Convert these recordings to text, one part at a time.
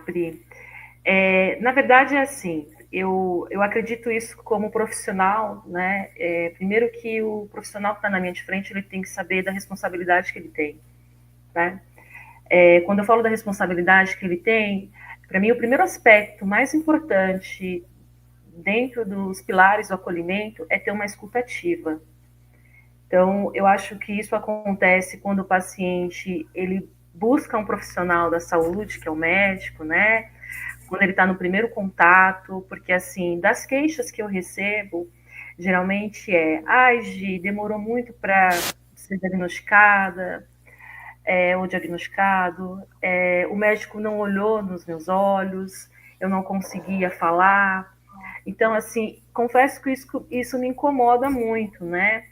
Pri, na verdade é assim, eu acredito isso como profissional, né? Primeiro que o profissional que está na minha de frente, ele tem que saber da responsabilidade que ele tem, né? Quando eu falo da responsabilidade que ele tem, para mim o primeiro aspecto mais importante dentro dos pilares do acolhimento é ter uma escuta ativa. Então, eu acho que isso acontece quando o paciente ele busca um profissional da saúde, que é o médico, né? Quando ele está no primeiro contato, porque assim, das queixas que eu recebo, geralmente ai, Gi, demorou muito para ser diagnosticada, ou diagnosticado, o médico não olhou nos meus olhos, eu não conseguia falar. Então, assim, confesso que isso me incomoda muito, né?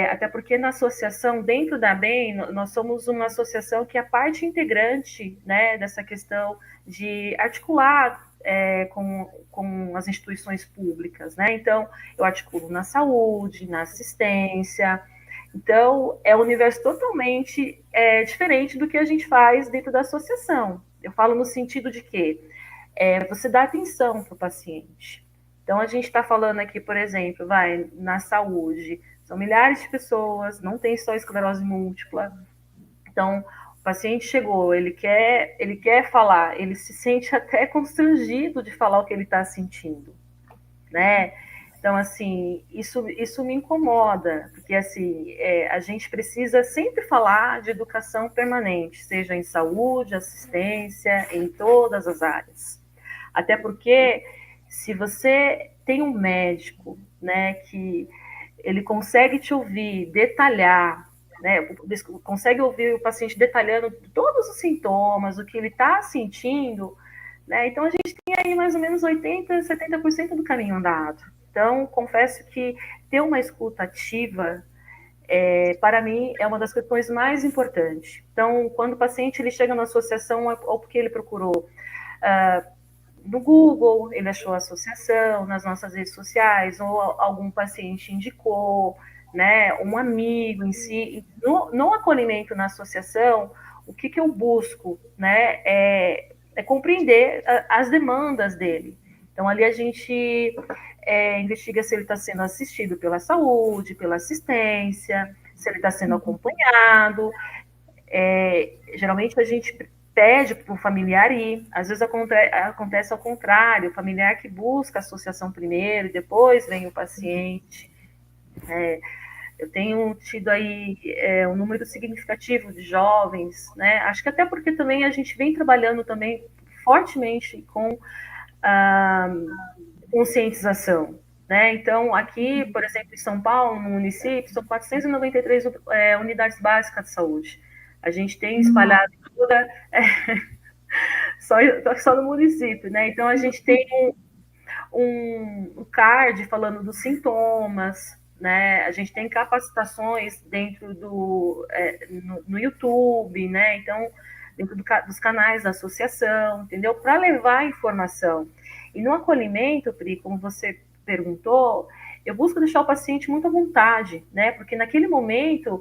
Até porque na associação, dentro da BEM, nós somos uma associação que é parte integrante, né, dessa questão de articular com as instituições públicas, né? Então, eu articulo na saúde, na assistência. Então, é um universo totalmente diferente do que a gente faz dentro da associação. Eu falo no sentido de que você dá atenção para o paciente. Então, a gente está falando aqui, por exemplo, na saúde, são milhares de pessoas, não tem só esclerose múltipla. Então, o paciente chegou, ele quer falar, ele se sente até constrangido de falar o que ele está sentindo, né? Então, assim, isso me incomoda, porque, assim, a gente precisa sempre falar de educação permanente, seja em saúde, assistência, em todas as áreas. Até porque, se você tem um médico, né, que ele consegue te ouvir, detalhar, né, consegue ouvir o paciente detalhando todos os sintomas, o que ele está sentindo, né, então a gente tem aí mais ou menos 80%, 70% do caminho andado. Então, confesso que ter uma escuta ativa, para mim, é uma das questões mais importantes. Então, quando o paciente ele chega na associação, ou porque ele procurou no Google, ele achou a associação, nas nossas redes sociais, ou algum paciente indicou, né, um amigo em si. No acolhimento na associação, o que eu busco, né, é compreender as demandas dele. Então, ali a gente investiga se ele está sendo assistido pela saúde, pela assistência, se ele está sendo acompanhado. Geralmente a gente pede para o familiar ir, às vezes acontece ao contrário, o familiar que busca a associação primeiro e depois vem o paciente. Eu tenho tido aí um número significativo de jovens, né? Acho que até porque também a gente vem trabalhando também fortemente com a conscientização, né? Então, aqui, por exemplo, em São Paulo, no município, são 493 unidades básicas de saúde. A gente tem espalhado toda, só no município, né? Então, a gente tem um card falando dos sintomas, né? A gente tem capacitações dentro no YouTube, né? Então, dentro dos canais da associação, entendeu? Para levar informação. E no acolhimento, Pri, como você perguntou, eu busco deixar o paciente muito à vontade, né? Porque naquele momento,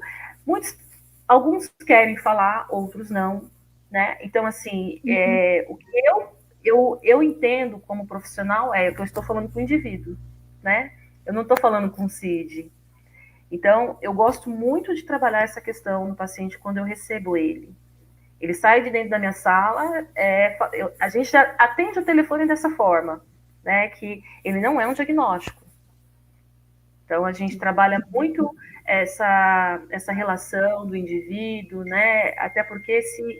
alguns querem falar, outros não, né? Então, assim, o que eu entendo como profissional que eu estou falando com o indivíduo, né? Eu não estou falando com o CID. Então, eu gosto muito de trabalhar essa questão no paciente quando eu recebo ele. Ele sai de dentro da minha sala, a gente já atende o telefone dessa forma, né? Que ele não é um diagnóstico. Então, a gente trabalha muito essa relação do indivíduo, né? Até porque se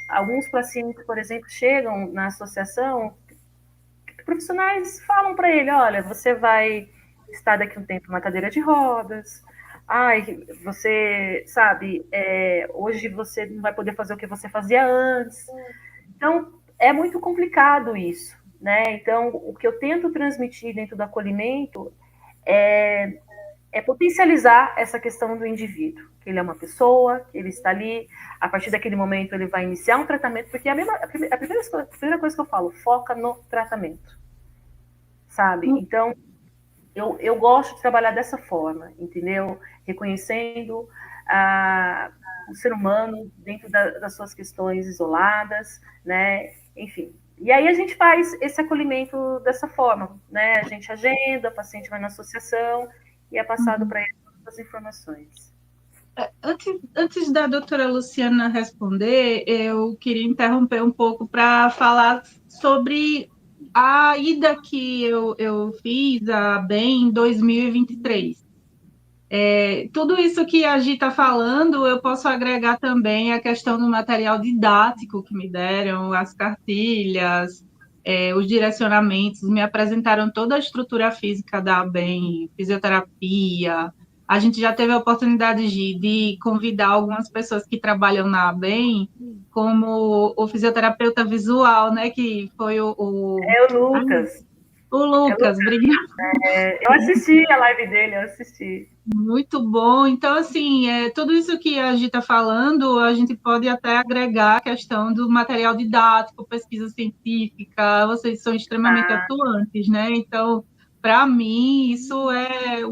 alguns pacientes, por exemplo, chegam na associação, profissionais falam para ele, olha, você vai estar daqui a um tempo na cadeira de rodas, ai, você sabe, hoje você não vai poder fazer o que você fazia antes. Então, é muito complicado isso, né? Então, o que eu tento transmitir dentro do acolhimento é potencializar essa questão do indivíduo, que ele é uma pessoa, que ele está ali, a partir daquele momento ele vai iniciar um tratamento, porque a primeira coisa que eu falo, foca no tratamento, sabe? Então, eu gosto de trabalhar dessa forma, entendeu? Reconhecendo o ser humano dentro das suas questões isoladas, né? Enfim. E aí a gente faz esse acolhimento dessa forma, né? A gente agenda, o paciente vai na associação e é passado para ele todas as informações. Antes da doutora Luciana responder, eu queria interromper um pouco para falar sobre a ida que eu fiz a BEM em 2023. Tudo isso que a Gi está falando, eu posso agregar também a questão do material didático que me deram, as cartilhas, os direcionamentos, me apresentaram toda a estrutura física da ABEM, fisioterapia. A gente já teve a oportunidade, Gi, de convidar algumas pessoas que trabalham na ABEM, como o fisioterapeuta visual, né, que foi É o Lucas. o É o Lucas, Lucas. obrigada. Eu assisti a live dele, eu assisti. Muito bom. Então, assim, tudo isso que a gente está falando, a gente pode até agregar a questão do material didático, pesquisa científica, vocês são extremamente Ah, atuantes, né? Então, para mim, isso é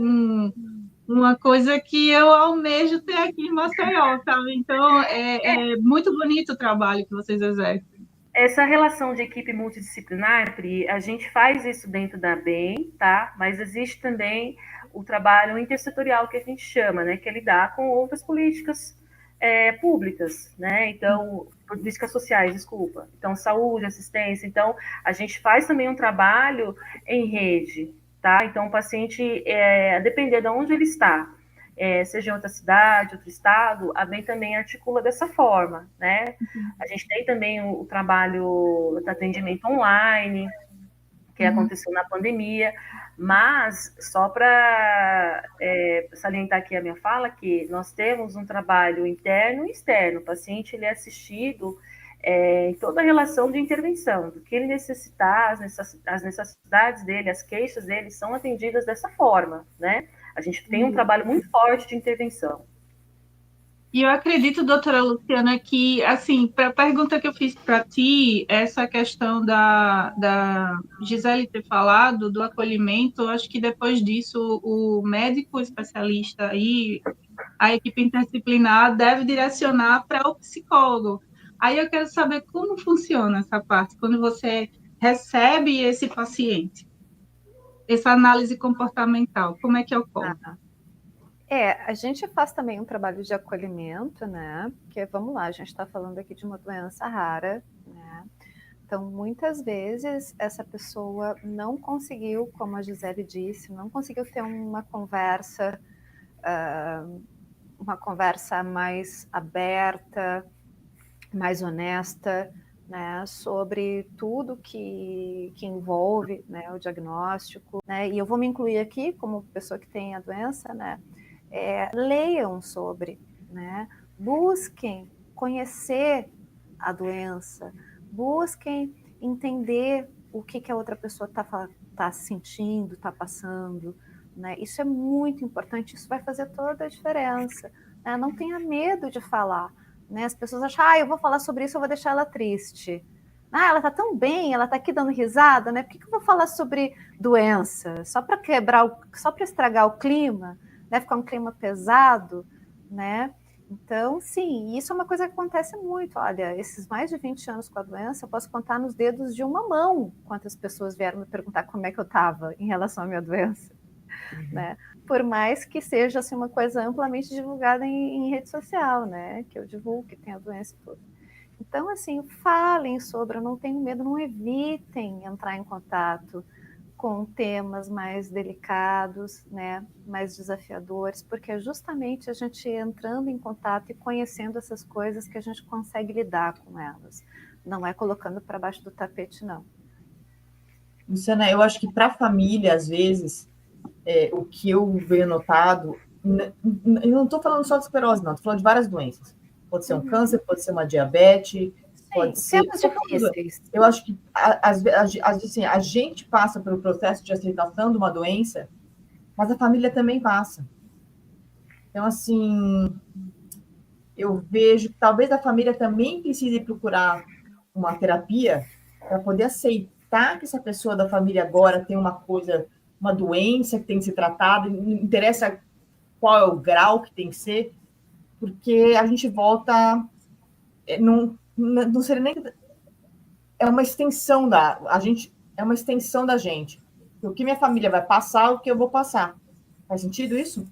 uma coisa que eu almejo ter aqui em Maceió, sabe? Então, é muito bonito o trabalho que vocês exercem. essa relação de equipe multidisciplinar, Pri, a gente faz isso dentro da BEM, tá? Mas existe também o trabalho intersetorial que a gente chama, né? Que é lidar com outras políticas públicas, né? Então, políticas sociais, desculpa. Então, saúde, assistência. Então, a gente faz também um trabalho em rede, tá? Então, o paciente, a depender de onde ele está, seja em outra cidade, outro estado, a BEM também articula dessa forma, né? A gente tem também o trabalho de atendimento online, que Uhum. aconteceu na pandemia, mas só para salientar aqui a minha fala, que nós temos um trabalho interno e externo. O paciente ele é assistido em toda a relação de intervenção, do que ele necessitar, as necessidades dele, as queixas dele são atendidas dessa forma, né? A gente tem um trabalho muito forte de intervenção. E eu acredito, doutora Luciana, que, assim, para a pergunta que eu fiz para ti, essa questão da Gisele ter falado do acolhimento, eu acho que depois disso o médico especialista e a equipe interdisciplinar deve direcionar para o psicólogo. Aí eu quero saber como funciona essa parte, quando você recebe esse paciente, essa análise comportamental, como é que ocorre? A gente faz também um trabalho de acolhimento, né? Porque, vamos lá, a gente está falando aqui de uma doença rara, né? Então, muitas vezes, essa pessoa não conseguiu, como a Gisele disse, não conseguiu ter uma conversa mais aberta, mais honesta, né, sobre tudo que envolve, né, o diagnóstico, né, e eu vou me incluir aqui como pessoa que tem a doença, né, leiam sobre, né, busquem conhecer a doença, busquem entender o que a outra pessoa tá sentindo, está passando, né, isso é muito importante, isso vai fazer toda a diferença, né, não tenha medo de falar, né, as pessoas acham, eu vou falar sobre isso, eu vou deixar ela triste, ela tá tão bem, ela tá aqui dando risada, né, por que eu vou falar sobre doença? Só para só para estragar o clima? Né, ficar um clima pesado, né? Então, sim, isso é uma coisa que acontece muito. Olha, esses mais de 20 anos com a doença, eu posso contar nos dedos de uma mão quantas pessoas vieram me perguntar como é que eu estava em relação à minha doença, né? Por mais que seja assim, uma coisa amplamente divulgada em rede social, né? Que eu divulgo que tem a doença e tudo. Então, assim, falem sobre, eu não tenho medo, não evitem entrar em contato com temas mais delicados, né, mais desafiadores, porque é justamente a gente entrando em contato e conhecendo essas coisas que a gente consegue lidar com elas. Não é colocando para baixo do tapete, não. Luciana, eu acho que para a família, às vezes, o que eu venho notado, eu não estou falando só de esclerose, não, estou falando de várias doenças. Pode ser um câncer, pode ser uma diabetes, pode ser. Temas difíceis. Eu acho que assim, a gente passa pelo processo de aceitação de uma doença, mas a família também passa. Então, assim, eu vejo que talvez a família também precise procurar uma terapia para poder aceitar que essa pessoa da família agora tem uma coisa, uma doença que tem que ser tratada, não interessa qual é o grau que tem que ser, porque a gente volta, não seria nem, é uma extensão é uma extensão da gente. O que minha família vai passar, o que eu vou passar. Faz sentido isso?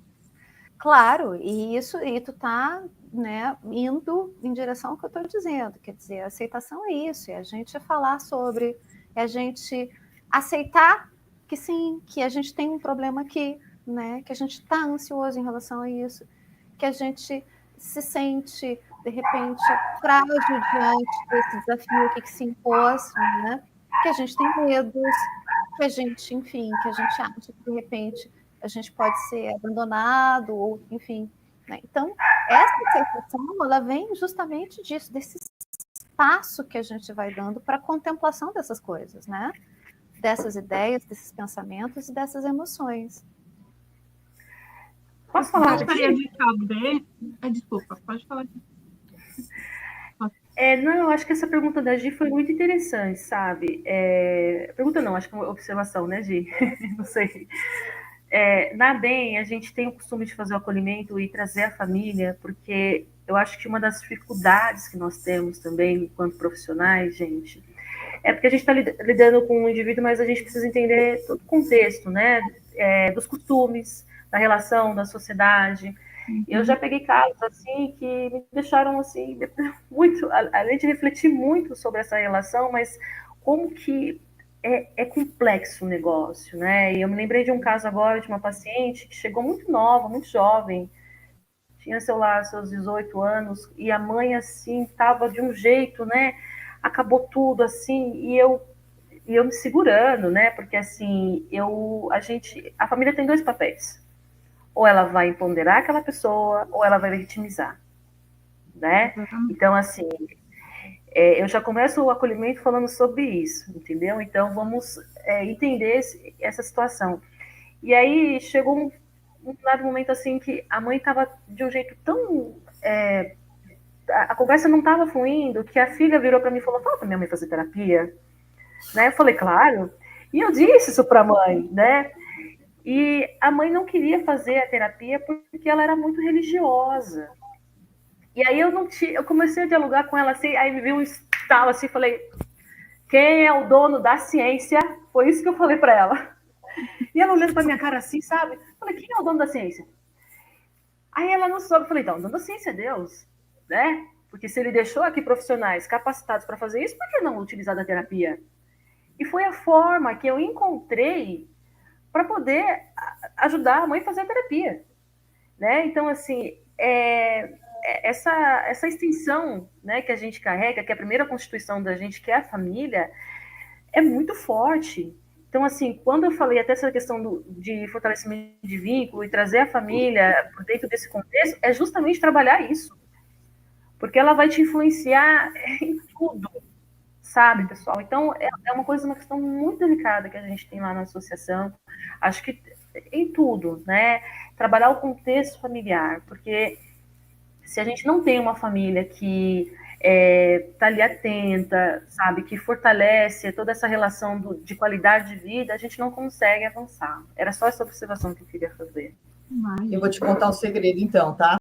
Claro, e tu tá, né, indo em direção ao que eu estou dizendo, quer dizer, a aceitação é isso, é a gente falar sobre, é a gente aceitar que sim, que a gente tem um problema aqui, né, que a gente está ansioso em relação a isso, que a gente se sente, de repente, frágil diante desse desafio aqui que se impôs, né, que a gente tem medos, que a gente, enfim, que a gente acha que, de repente, a gente pode ser abandonado, ou enfim. Né? Então, essa aceitação, ela vem justamente disso, desse espaço que a gente vai dando para a contemplação dessas coisas, né? Dessas ideias, desses pensamentos e dessas emoções. Posso falar? Eu gostaria de saber... Desculpa, pode falar. Não, eu acho que essa pergunta da Gi foi muito interessante, sabe? Pergunta não, acho que é uma observação, né, Gi? Não sei. Na DEM, a gente tem o costume de fazer o acolhimento e trazer a família, porque eu acho que uma das dificuldades que nós temos também, enquanto profissionais, gente, é porque a gente está lidando com um indivíduo, mas a gente precisa entender todo o contexto, né? Dos costumes, da relação, da sociedade. Eu já peguei casos assim que me deixaram assim muito, além de refletir muito sobre essa relação, mas como que é complexo o negócio, né? E eu me lembrei de um caso agora de uma paciente que chegou muito nova, muito jovem, tinha seus 18 anos, e a mãe assim estava de um jeito, né? Acabou tudo assim, e eu me segurando, né? Porque assim, a família tem dois papéis. Ou ela vai empoderar aquela pessoa, ou ela vai vitimizar, né? Então, assim, eu já começo o acolhimento falando sobre isso, entendeu? Então, vamos entender essa situação. E aí, chegou um dado momento, assim, que a mãe estava de um jeito tão... a conversa não estava fluindo, que a filha virou para mim e falou, fala para minha mãe fazer terapia. Né? Eu falei, claro. E eu disse isso para a mãe, né? E a mãe não queria fazer a terapia porque ela era muito religiosa. E aí eu comecei a dialogar com ela assim, aí me viu um estalo assim, falei, quem é o dono da ciência? Foi isso que eu falei para ela. E ela olhando para minha cara assim, sabe? Falei, quem é o dono da ciência? Aí ela não soube, falei, então, o dono da ciência é Deus, né? Porque se ele deixou aqui profissionais capacitados para fazer isso, por que não utilizar da terapia? E foi a forma que eu encontrei para poder ajudar a mãe a fazer a terapia, né? Então, assim, essa extensão, né, que a gente carrega, que é a primeira constituição da gente, que é a família, é muito forte. Então, assim, quando eu falei até essa questão de fortalecimento de vínculo e trazer a família por dentro desse contexto, é justamente trabalhar isso. Porque ela vai te influenciar em tudo, sabe, pessoal? Então, é uma questão muito delicada que a gente tem lá na associação. Acho que em tudo, né? Trabalhar o contexto familiar, porque se a gente não tem uma família que está ali atenta, sabe, que fortalece toda essa relação de qualidade de vida, a gente não consegue avançar. Era só essa observação que eu queria fazer. Eu vou te contar um segredo, então, tá?